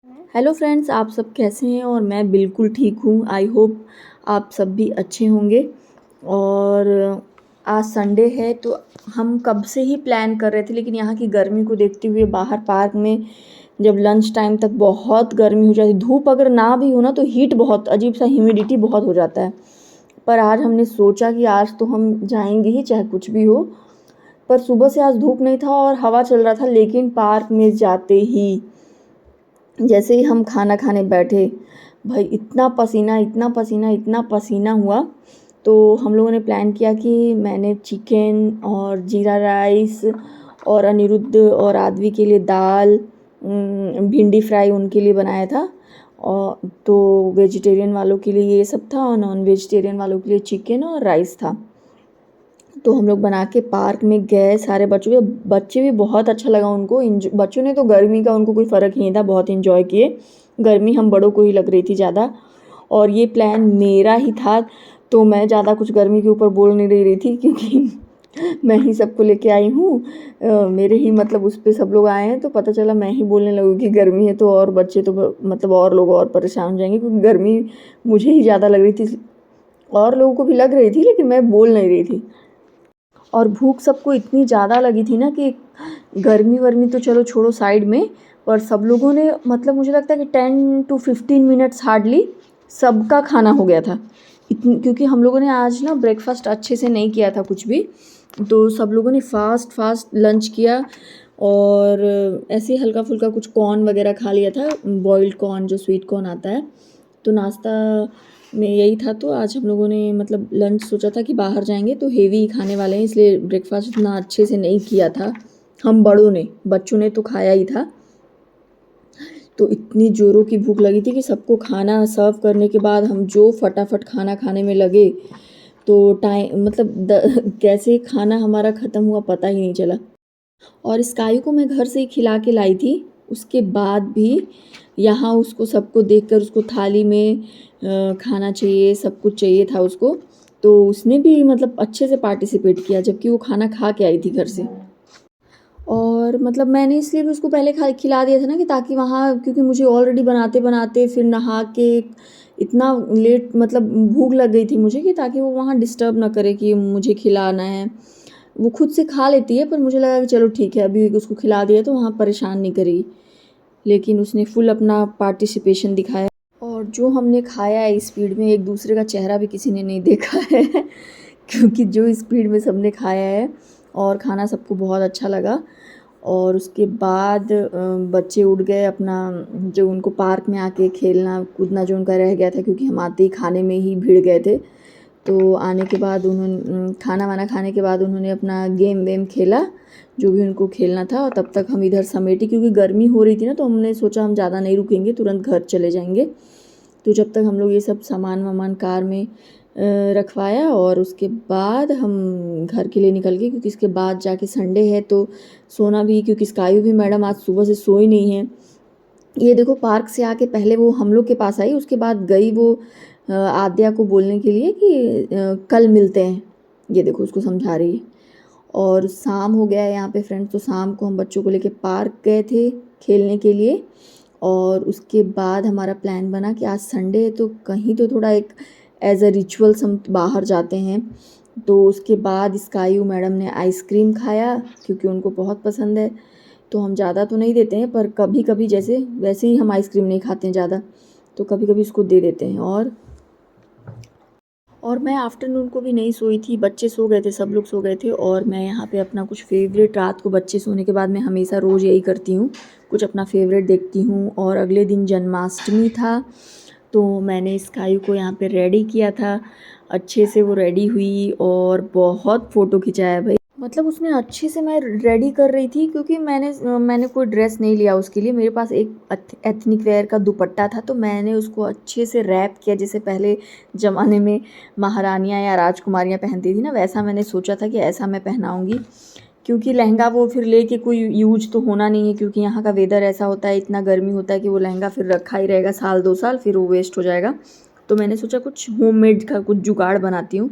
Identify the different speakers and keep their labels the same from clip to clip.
Speaker 1: Hello friends, आप सब कैसे हैं? और मैं बिल्कुल ठीक हूँ। आई होप आप सब भी अच्छे होंगे। और आज संडे है तो हम कब से ही प्लान कर रहे थे, लेकिन यहाँ की गर्मी को देखते हुए बाहर पार्क में जब लंच टाइम तक बहुत गर्मी हो जाती, धूप अगर ना भी हो ना तो हीट बहुत अजीब सा, ह्यूमिडिटी बहुत हो जाता है। पर आज हमने सोचा कि आज तो हम जाएंगे ही चाहे कुछ भी हो। पर सुबह से आज धूप नहीं था और हवा चल रहा था, लेकिन पार्क में जाते ही जैसे ही हम खाना खाने बैठे, भाई इतना पसीना, इतना पसीना, इतना पसीना हुआ। तो हम लोगों ने प्लान किया कि मैंने चिकन और जीरा राइस और अनिरुद्ध और आदवी के लिए दाल, भिंडी फ्राई उनके लिए बनाया था। और तो वेजिटेरियन वालों के लिए ये सब था और नॉन वेजिटेरियन वालों के लिए चिकन और राइस था। तो हम लोग बना के पार्क में गए सारे बच्चे भी बहुत अच्छा लगा उनको। बच्चों ने तो गर्मी का उनको कोई फ़र्क नहीं था, बहुत इन्जॉय किए। गर्मी हम बड़ों को ही लग रही थी ज़्यादा, और ये प्लान मेरा ही था। तो मैं ज़्यादा कुछ गर्मी के ऊपर बोल नहीं रही थी, क्योंकि मैं ही सबको लेके आई हूँ। मेरे ही मतलब उस पर सब लोग आए हैं, तो पता चला मैं ही बोलने लगूँगी गर्मी है तो, और बच्चे तो मतलब और लोग और परेशान हो जाएंगे, क्योंकि गर्मी मुझे ही ज़्यादा लग रही थी। और लोगों को भी लग रही थी, लेकिन मैं बोल नहीं रही थी। और भूख सबको इतनी ज़्यादा लगी थी ना कि गर्मी वर्मी तो चलो छोड़ो साइड में, पर सब लोगों ने मतलब मुझे लगता है कि 10 to 15 मिनट्स हार्डली सबका खाना हो गया था। इतनी, क्योंकि हम लोगों ने आज ना ब्रेकफास्ट अच्छे से नहीं किया था कुछ भी, तो सब लोगों ने फास्ट लंच किया। और ऐसे ही हल्का फुल्का कुछ कॉर्न वगैरह खा लिया था, बॉइल्ड कॉर्न जो स्वीट कॉर्न आता है। तो नाश्ता में यही था। तो आज हम लोगों ने मतलब लंच सोचा था कि बाहर जाएंगे तो हेवी ही खाने वाले हैं, इसलिए ब्रेकफास्ट इतना अच्छे से नहीं किया था हम बड़ों ने। बच्चों ने तो खाया ही था। तो इतनी ज़ोरों की भूख लगी थी कि सबको खाना सर्व करने के बाद हम जो फटाफट खाना खाने में लगे, तो टाइम मतलब कैसे खाना हमारा ख़त्म हुआ पता ही नहीं चला। और स्काई को मैं घर से ही खिला के लाई थी, उसके बाद भी यहाँ उसको सबको देखकर उसको थाली में खाना चाहिए, सब कुछ चाहिए था उसको। तो उसने भी मतलब अच्छे से पार्टिसिपेट किया, जबकि वो खाना खा के आई थी घर से। और मतलब मैंने इसलिए भी उसको पहले खिला दिया था ना, कि ताकि वहाँ, क्योंकि मुझे ऑलरेडी बनाते बनाते फिर नहा के इतना लेट, मतलब भूख लग गई थी मुझे, कि ताकि वो वहाँ डिस्टर्ब ना करे कि मुझे खिलाना है। वो खुद से खा लेती है, पर मुझे लगा कि चलो ठीक है, अभी उसको खिला दिया तो वहाँ परेशान नहीं करेगी। लेकिन उसने फुल अपना पार्टिसिपेशन दिखाया। और जो हमने खाया है स्पीड में, एक दूसरे का चेहरा भी किसी ने नहीं देखा है क्योंकि जो स्पीड में सबने खाया है, और खाना सबको बहुत अच्छा लगा। और उसके बाद बच्चे उठ गए अपना, जो उनको पार्क में आके खेलना कूदना जो उनका रह गया था, क्योंकि हम आते ही खाने में ही भिड़ गए थे। तो आने के बाद उन्होंने खाना वाना खाने के बाद उन्होंने अपना गेम वेम खेला, जो भी उनको खेलना था। और तब तक हम इधर समेटी, क्योंकि गर्मी हो रही थी ना, तो हमने सोचा हम ज़्यादा नहीं रुकेंगे, तुरंत घर चले जाएंगे। तो जब तक हम लोग ये सब सामान वामान कार में रखवाया, और उसके बाद हम घर के लिए निकल गए, क्योंकि इसके बाद जाके संडे है तो सोना भी, क्योंकि स्काई भी मैडम आज सुबह से सोई नहीं है। ये देखो, पार्क से आके पहले वो हम लोग के पास आई, उसके बाद गई वो आद्या को बोलने के लिए कि कल मिलते हैं। ये देखो उसको समझा रही है। और शाम हो गया है यहाँ पे फ्रेंड्स, तो शाम को हम बच्चों को लेके पार्क गए थे खेलने के लिए। और उसके बाद हमारा प्लान बना कि आज संडे है तो कहीं तो थोड़ा एक एज अ रिचुअल्स हम बाहर जाते हैं। तो उसके बाद स्काई मैडम ने आइसक्रीम खाया, क्योंकि उनको बहुत पसंद है। तो हम ज़्यादा तो नहीं देते हैं, पर कभी कभी जैसे वैसे ही हम आइसक्रीम नहीं खाते हैं ज़्यादा, तो कभी कभी उसको दे देते हैं। और मैं आफ्टरनून को भी नहीं सोई थी, बच्चे सो गए थे, सब लोग सो गए थे। और मैं यहाँ पे अपना कुछ फेवरेट, रात को बच्चे सोने के बाद मैं हमेशा रोज़ यही करती हूँ, कुछ अपना फेवरेट देखती हूँ। और अगले दिन जन्माष्टमी था, तो मैंने स्काई को यहाँ पे रेडी किया था। अच्छे से वो रेडी हुई और बहुत फ़ोटो खिंचाया भाई। मतलब उसने अच्छे से, मैं रेडी कर रही थी, क्योंकि मैंने कोई ड्रेस नहीं लिया उसके लिए। मेरे पास एक एथनिक वेयर का दुपट्टा था, तो मैंने उसको अच्छे से रैप किया, जैसे पहले ज़माने में महारानियाँ या राजकुमारियाँ पहनती थी ना, वैसा मैंने सोचा था कि ऐसा मैं पहनाऊँगी। क्योंकि लहंगा वो फिर लेके कोई यूज तो होना नहीं है, क्योंकि यहाँ का वेदर ऐसा होता है, इतना गर्मी होता है कि वो लहंगा फिर रखा ही रहेगा साल 2 साल, फिर वो वेस्ट हो जाएगा। तो मैंने सोचा कुछ होममेड का कुछ जुगाड़ बनाती हूँ।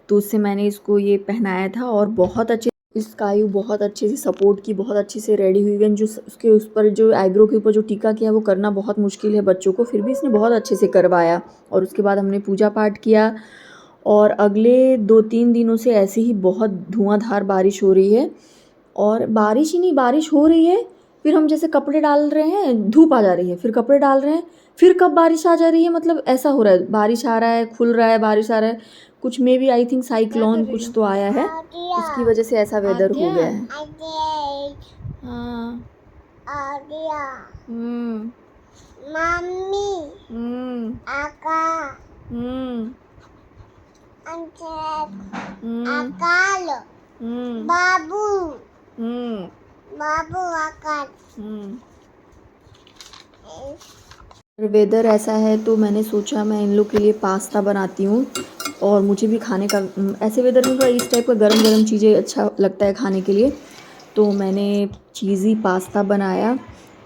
Speaker 1: तो उससे मैंने इसको ये पहनाया था, और बहुत अच्छे स्काई बहुत अच्छे से सपोर्ट की, बहुत अच्छे से रेडी हुई। इवन जो उसके उस पर जो आईब्रो के ऊपर जो टीका किया वो करना बहुत मुश्किल है बच्चों को, फिर भी इसने बहुत अच्छे से करवाया। और उसके बाद हमने पूजा पाठ किया और अगले 2-3 दिनों से ऐसे ही बहुत धुआंधार बारिश हो रही है। और बारिश ही नहीं, बारिश हो रही है, फिर हम जैसे कपड़े डाल रहे हैं धूप आ जा रही है, फिर कपड़े डाल रहे हैं फिर कब बारिश आ जा रही है, मतलब ऐसा हो रहा है। बारिश आ रहा है, खुल रहा है, बारिश आ रहा है। कुछ में भी आई थिंक साइक्लोन कुछ तो आया है, उसकी वजह से ऐसा वेदर हो गया है। हाँ मम्मी आका अकाल बाबू बाबू आकाश। वेदर ऐसा है तो मैंने सोचा मैं इन लोग के लिए पास्ता बनाती हूँ। और मुझे भी खाने का ऐसे वेदर में थोड़ा इस टाइप का गरम गरम चीज़ें अच्छा लगता है खाने के लिए। तो मैंने चीज़ी पास्ता बनाया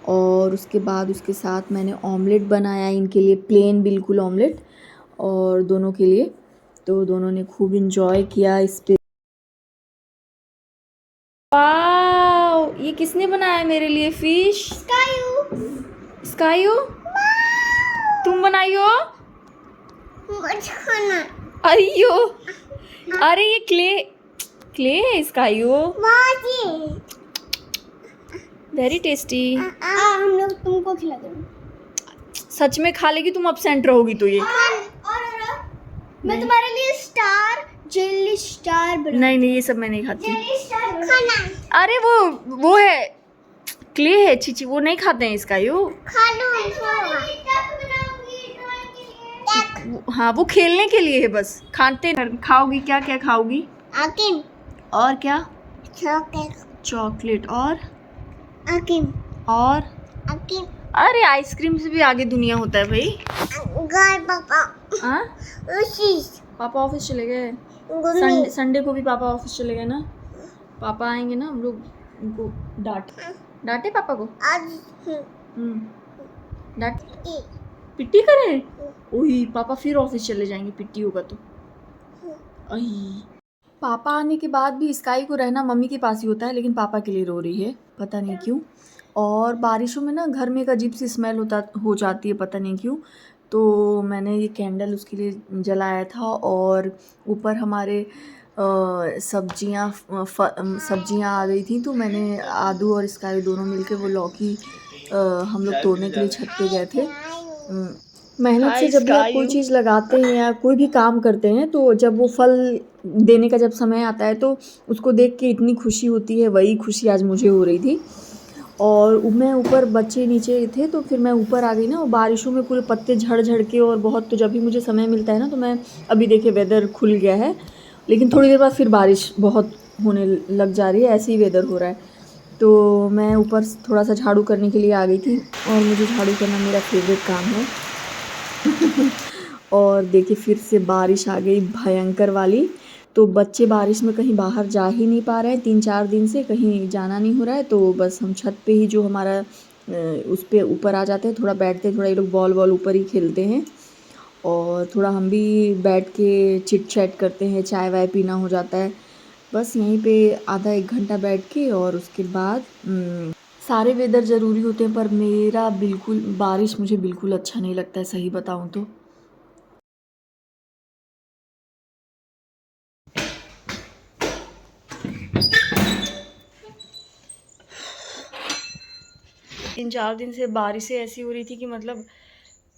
Speaker 1: और उसके बाद उसके साथ मैंने ऑमलेट बनाया इनके लिए, प्लेन बिल्कुल ऑमलेट, और दोनों के लिए। तो दोनों ने खूब इंजॉय किया इस पे। वाव, ये किसने बनाया मेरे लिए फिश? स्कायू तुम बनाई हो? अयो, अरे ये क्ले है स्कायू, वेरी टेस्टी।
Speaker 2: हम लोग तुमको खिला देंगे।
Speaker 1: सच में खा लेगी तुम, अब्सेंट रहोगी तो ये।
Speaker 2: और मैं तुम्हारे लिए जेली स्टार बना।
Speaker 1: नहीं ये सब मैं नहीं खाती।
Speaker 2: जेली स्टार खाना।
Speaker 1: अरे वो है, क्ले है, चीची, वो नहीं खाते हैं स्कायू।
Speaker 2: खा लो।
Speaker 1: हाँ वो खेलने के लिए है बस, खाते। खाओगी क्या क्या खाओगी?
Speaker 2: आकिम।
Speaker 1: और क्या?
Speaker 2: चॉकलेट
Speaker 1: और
Speaker 2: आकिम।
Speaker 1: और
Speaker 2: आकिम।
Speaker 1: अरे आइसक्रीम से भी आगे दुनिया होता है भाई।
Speaker 2: पापा।
Speaker 1: हाँ पापा ऑफिस चले गए, संडे को भी पापा ऑफिस चले गए ना। पापा आएंगे ना, हम लोग उनको डांटे पापा को। डांट पिट्टी करें? ओही, पापा फिर ऑफिस चले जाएंगे पिट्टी होगा तो। पापा आने के बाद भी स्काई को रहना मम्मी के पास ही होता है, लेकिन पापा के लिए रो रही है, पता नहीं क्यों। और बारिशों में ना घर में एक अजीब सी स्मेल हो जाती है, पता नहीं क्यों। तो मैंने ये कैंडल उसके लिए जलाया था। और ऊपर हमारे सब्जियां आ गई थी, तो मैंने आदू और स्काई दोनों मिलके वो लौकी हम लोग तोड़ने के लिए छत पे गए थे। मेहनत से जब भी आप कोई चीज़ लगाते हैं या कोई भी काम करते हैं, तो जब वो फल देने का जब समय आता है तो उसको देख के इतनी खुशी होती है, वही खुशी आज मुझे हो रही थी। और मैं ऊपर, बच्चे नीचे थे, तो फिर मैं ऊपर आ गई ना। और बारिशों में पूरे पत्ते झड़ के और बहुत, तो जब भी मुझे समय मिलता है ना तो मैं, अभी देखिए वेदर खुल गया है, लेकिन थोड़ी देर बाद फिर बारिश बहुत होने लग जा रही है, ऐसे ही वेदर हो रहा है। तो मैं ऊपर थोड़ा सा झाड़ू करने के लिए आ गई थी, और मुझे झाड़ू करना मेरा फेवरेट काम है। और देखिए फिर से बारिश आ गई भयंकर वाली। तो बच्चे बारिश में कहीं बाहर जा ही नहीं पा रहे हैं, 3-4 दिन से कहीं जाना नहीं हो रहा है। तो बस हम छत पे ही, जो हमारा उस पे ऊपर आ जाते हैं, थोड़ा बैठते हैं, थोड़ा ये लोग बॉल ऊपर ही खेलते हैं, और थोड़ा हम भी बैठ के चिट चैट करते हैं, चाय वाय पीना हो जाता है। बस यहीं पे आधा 1 घंटा बैठ के, और उसके बाद सारे वेदर ज़रूरी होते हैं, पर मेरा बिल्कुल बारिश मुझे बिल्कुल अच्छा नहीं लगता है, सही बताऊँ तो। इन 4 दिन से बारिशें ऐसी हो रही थी कि मतलब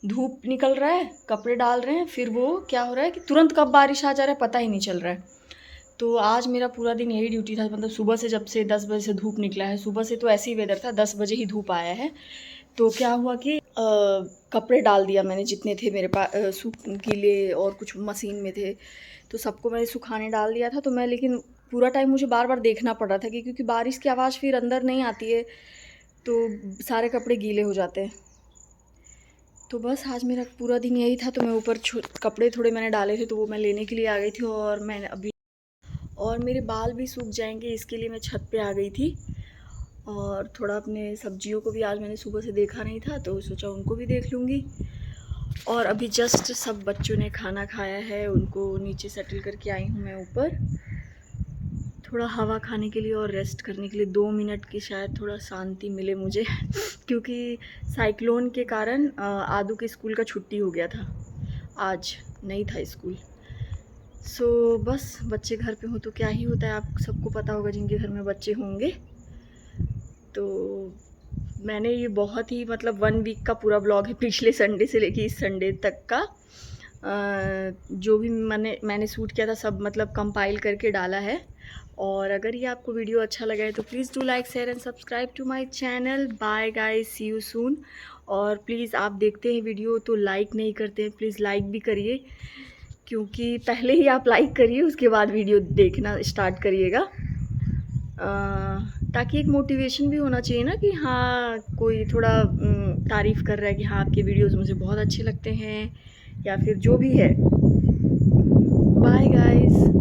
Speaker 1: धूप निकल रहा है, कपड़े डाल रहे हैं, फिर वो क्या हो रहा है कि तुरंत कब बारिश आ जा रहा है पता ही नहीं चल रहा है। तो आज मेरा पूरा दिन यही ड्यूटी था, मतलब सुबह से, जब से 10 बजे से धूप निकला है, सुबह से तो ऐसे ही वेदर था, 10 बजे ही धूप आया है। तो क्या हुआ कि कपड़े डाल दिया मैंने, जितने थे मेरे पास गीले और कुछ मशीन में थे, तो सबको मैंने सुखाने डाल दिया था। तो मैं, लेकिन पूरा टाइम मुझे बार बार देखना पड़ रहा था कि क्योंकि बारिश की आवाज़ फिर अंदर नहीं आती है, तो सारे कपड़े गीले हो जाते हैं। तो बस आज मेरा पूरा दिन यही था। तो मैं ऊपर कपड़े थोड़े मैंने डाले थे, तो वो मैं लेने के लिए आ गई थी, और मैंने अभी, और मेरे बाल भी सूख जाएंगे इसके लिए मैं छत पे आ गई थी। और थोड़ा अपने सब्जियों को भी आज मैंने सुबह से देखा नहीं था, तो सोचा उनको भी देख लूँगी। और अभी जस्ट सब बच्चों ने खाना खाया है, उनको नीचे सेटल करके आई हूँ मैं ऊपर। थोड़ा हवा खाने के लिए और रेस्ट करने के लिए 2 मिनट की शायद थोड़ा शांति मिले मुझे क्योंकि साइक्लोन के कारण आदू के स्कूल का छुट्टी हो गया था, आज नहीं था स्कूल। सो बस बच्चे घर पे हो तो क्या ही होता है, आप सबको पता होगा जिनके घर में बच्चे होंगे। तो मैंने ये बहुत ही मतलब 1 वीक का पूरा ब्लॉग है, पिछले संडे से लेके इस संडे तक का जो भी मैंने शूट किया था सब मतलब कंपाइल करके डाला है। और अगर ये आपको वीडियो अच्छा लगा है तो please do like share and subscribe to my channel. Bye guys, see you soon. और प्लीज़ आप देखते हैं वीडियो तो लाइक नहीं करते हैं, प्लीज़ लाइक भी करिए, क्योंकि पहले ही आप लाइक करिए उसके बाद वीडियो देखना स्टार्ट करिएगा, ताकि एक मोटिवेशन भी होना चाहिए ना कि हाँ कोई थोड़ा तारीफ़ कर रहा है कि हाँ आपके वीडियोज़ मुझे बहुत अच्छे लगते हैं या फिर जो भी है। Bye guys.